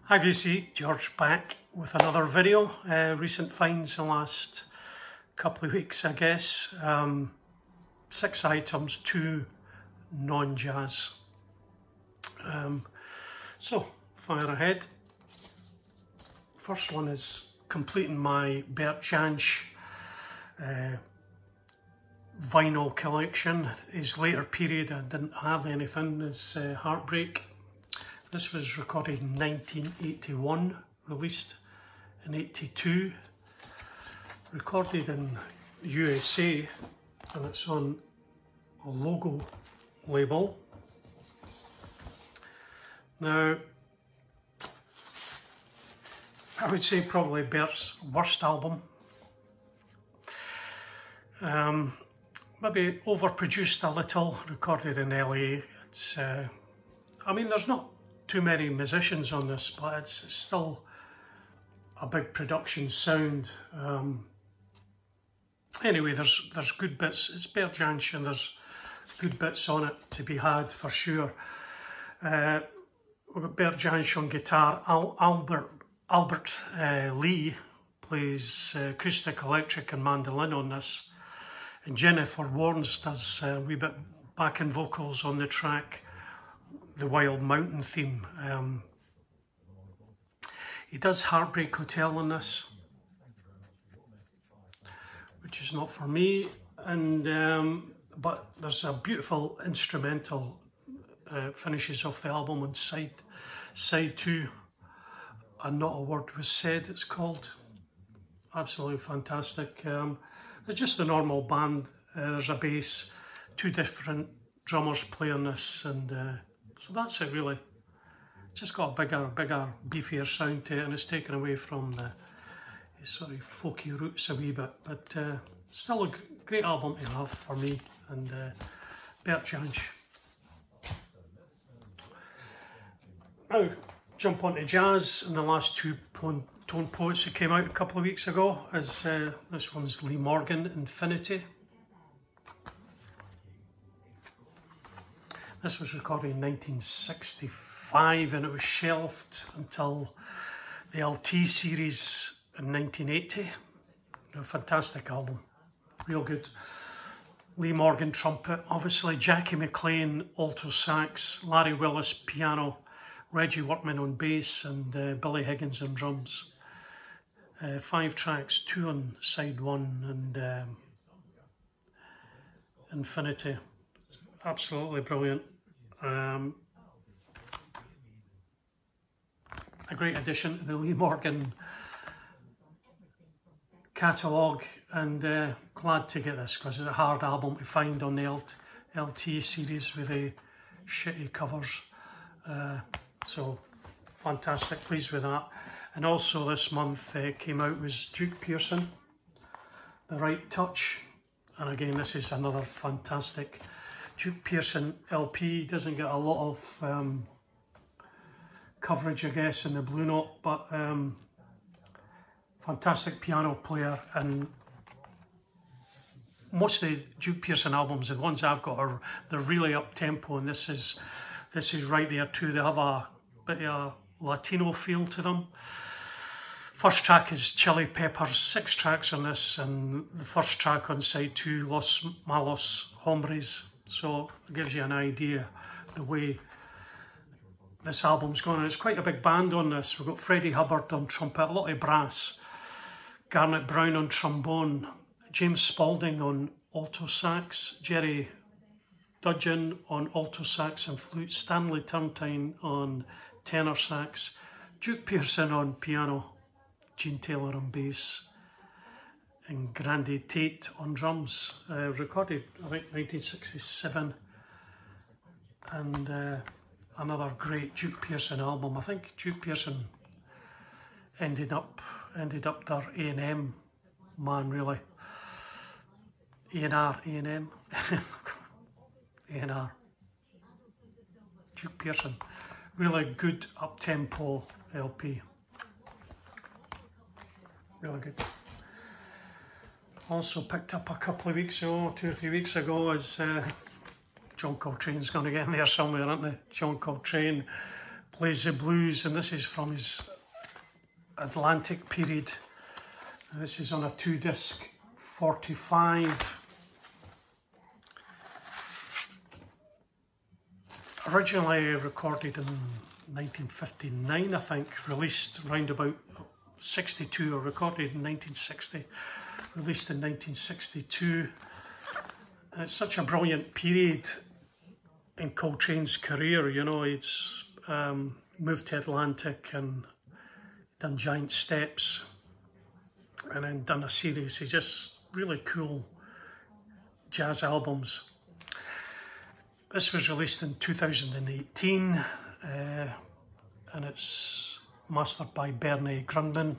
Hi VC, George back with another video. Recent finds in the last couple of weeks, I guess. 6 items, 2 non-jazz. So, fire ahead. First one is completing my Bert jansch vinyl collection. His later period I didn't have anything, is Heartbreak. This was recorded in 1981, released in 82, recorded in USA, and it's on a logo label. Now, I would say probably Bert's worst album. Maybe overproduced a little, recorded in LA. It's, I mean, there's not too many musicians on this, but it's still a big production sound. Anyway, there's good bits. It's Bert jansch and there's good bits on it to be had for sure. We've got Bert jansch on guitar. Albert Lee plays acoustic, electric and mandolin on this. And Jennifer Warnes does a wee bit backing vocals on the track, the Wild Mountain theme. He does Heartbreak Hotel on this, which is not for me. And but there's a beautiful instrumental finishes off the album on side 2. And Not a Word Was Said, it's called. Absolutely fantastic. It's just a normal band. There's a bass, 2 different drummers play on this, and so that's it really. Just got a bigger, beefier sound to it, and it's taken away from the sort of folky roots a wee bit, but still a great album to have for me, and Bert jansch. Now, jump onto jazz, and the last 2 tone poets that came out a couple of weeks ago is this one's Lee Morgan, Infinity. This was recorded in 1965 and it was shelved until the LT series in 1980. A fantastic album, real good. Lee Morgan trumpet, obviously Jackie McLean alto sax, Larry Willis piano, Reggie Workman on bass, and Billy Higgins on drums. 5 tracks, 2 on side 1, and Infinity. Absolutely brilliant. A great addition to the Lee Morgan catalogue, and glad to get this because it's a hard album to find on the LT series with the shitty covers. So fantastic, pleased with that. And also this month came out was Duke Pearson, The Right Touch, and again this is another fantastic Duke Pearson LP. Doesn't get a lot of coverage, I guess, in the Blue Note, but fantastic piano player. And most of the Duke Pearson albums, the ones I've got, they're really up tempo, and this is right there too. They have a bit of a Latino feel to them. First track is Chili Peppers, 6 tracks on this, and the first track on side 2, Los Malos Hombres. So it gives you an idea the way this album's gone. It's quite a big band on this. We've got Freddie Hubbard on trumpet, a lot of brass, Garnet Brown on trombone, James Spaulding on alto sax, Jerry Dudgeon on alto sax and flute, Stanley Turntine on tenor sax, Duke Pearson on piano, Gene Taylor on bass, and Grandi Tate on drums. Recorded, I think, 1967, and another great Duke Pearson album. I think Duke Pearson ended up their A&M man, really. A&R, A&M. A&R. Duke Pearson. Really good up-tempo LP. Really good. Also picked up a couple of weeks ago, 2 or 3 weeks ago, is John Coltrane's going to get in there somewhere, aren't they? John Coltrane plays the blues, and this is from his Atlantic period. And this is on a 2-disc 45. Originally recorded in 1959, I think, released round about 62, or recorded in 1960, released in 1962. And it's such a brilliant period in Coltrane's career, you know. He's moved to Atlantic and done Giant Steps, and then done a series of just really cool jazz albums. This was released in 2018, and it's mastered by Bert Grundman,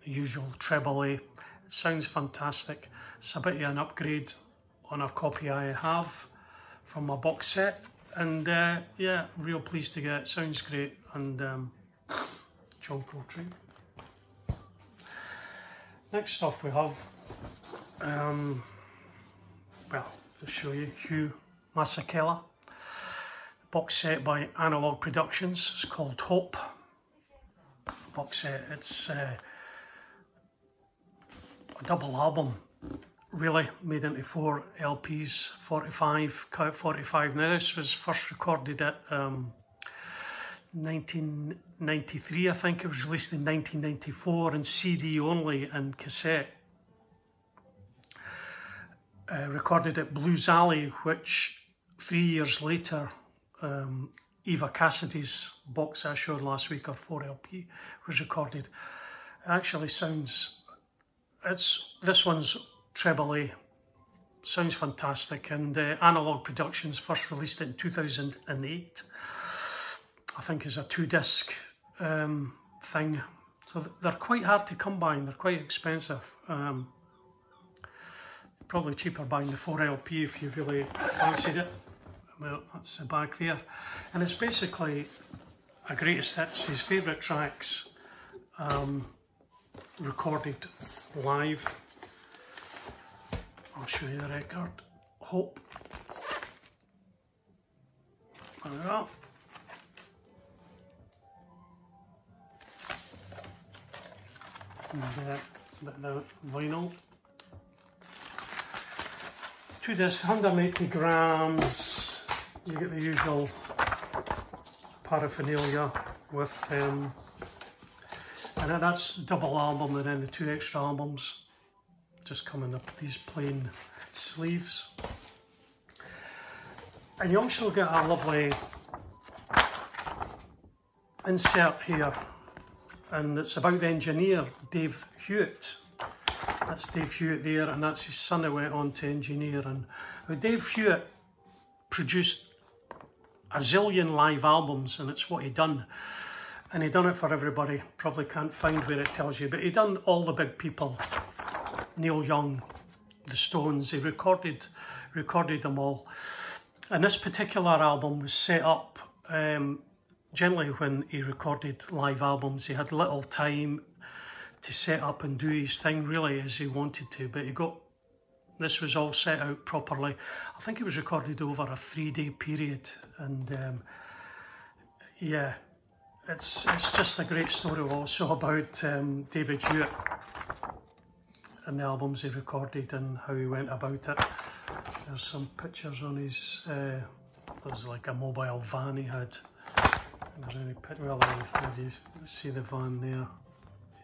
the usual treble A. It sounds fantastic. It's a bit of an upgrade on a copy I have from my box set, and yeah, real pleased to get it. Sounds great. And John Coltrane. Next off we have, well, to show you, Hugh Masekela, box set by Analogue Productions. It's called Hope. Box set. It's a double album, really, made into 4 LPs, 45, cut 45. Now this was first recorded at 1993, I think. It was released in 1994 in CD only and cassette. Recorded at Blues Alley, which 3 years later, Eva Cassidy's box I showed last week, or 4 LP, was recorded. It actually sounds, this one's treble A, sounds fantastic, and Analogue Productions first released it in 2008, I think, as a 2-disc thing. So they're quite hard to come by, and they're quite expensive. Probably cheaper buying the 4 LP if you really fancied it. Well, that's the back there, and it's basically a greatest hits, his favourite tracks, recorded live. I'll show you the record. Hope. There we go. And it's a bit of vinyl. 2 discs, 180 grams. You get the usual paraphernalia with, and then that's the double album, and then the 2 extra albums just come in these plain sleeves. And you also get a lovely insert here, and it's about the engineer, Dave Hewitt. That's Dave Hewitt there, and that's his son who went on to engineer. And Dave Hewitt produced a zillion live albums, and it's what he done. And he done it for everybody. Probably can't find where it tells you, but he done all the big people. Neil Young, the Stones, he recorded them all. And this particular album was set up, generally when he recorded live albums, he had little time to set up and do his thing really as he wanted to, but this was all set out properly. I think it was recorded over a 3-day period, and yeah, it's just a great story also about David Hewitt and the albums he recorded and how he went about it. There's some pictures on his, there's like a mobile van he had. There's any picture, well, you see the van there,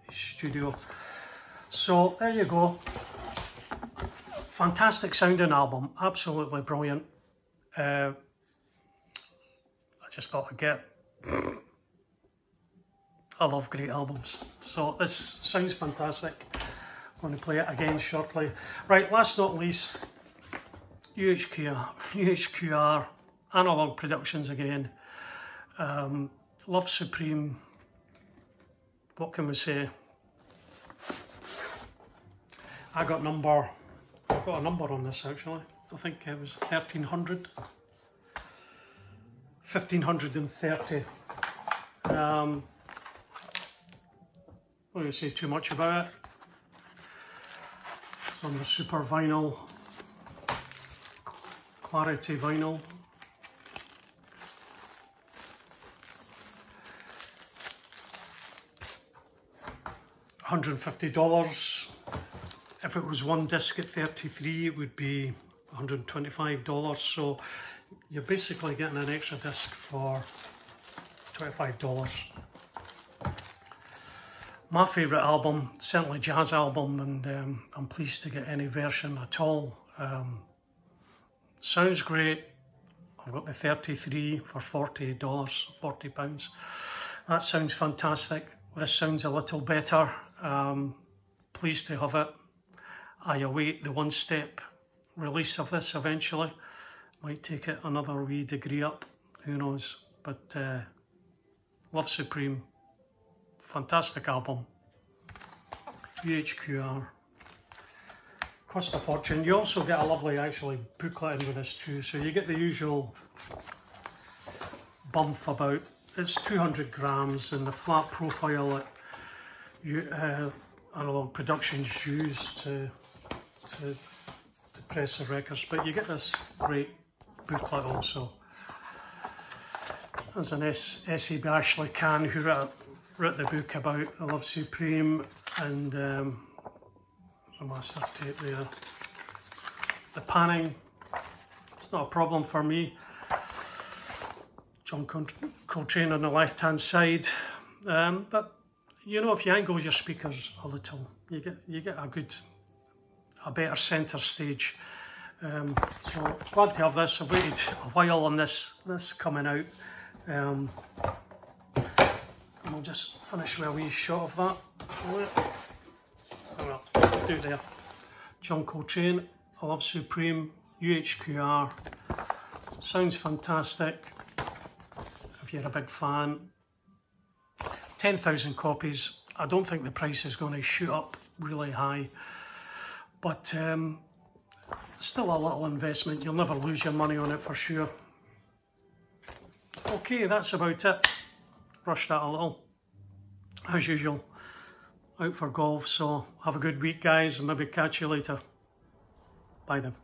his studio. So there you go. Fantastic sounding album, absolutely brilliant. I just thought I'd get, I love great albums. So this sounds fantastic. I'm going to play it again shortly. Right, last not least, Uhqr, Analogue Productions again. Love Supreme, what can we say? I've got a number on this actually. I think it was 1300. 1530. I'm not going to say too much about it. Some super vinyl, clarity vinyl. $150. If it was one disc at 33, it would be $125. So you're basically getting an extra disc for $25. My favourite album, certainly jazz album, and I'm pleased to get any version at all. Sounds great. I've got the 33 for $40, £40. That sounds fantastic. This sounds a little better. Pleased to have it. I await the one-step release of this eventually. Might take it another wee degree up, who knows. But Love Supreme, fantastic album. Uhqr. Cost a fortune. You also get a lovely actually booklet in with this too. So you get the usual bump about, it's 200 grams, and the flat profile that Analogue Productions used to press the records. But you get this great booklet also. There's an S.E. Bashley Can who wrote the book about the Love Supreme, and there's a master tape there. The panning, it's not a problem for me. John Coltrane on the left hand side, but you know, if you angle your speakers a little, you get a better centre stage. So glad to have this. I've waited a while on this coming out. And we'll just finish with a wee shot of that. Well, do it there. John Coltrane, Love Supreme, Uhqr. Sounds fantastic. If you're a big fan. 10,000 copies. I don't think the price is going to shoot up really high, but still a little investment. You'll never lose your money on it for sure. Okay, that's about it. Rushed that a little, as usual. Out for golf, so have a good week guys, and maybe catch you later. Bye then.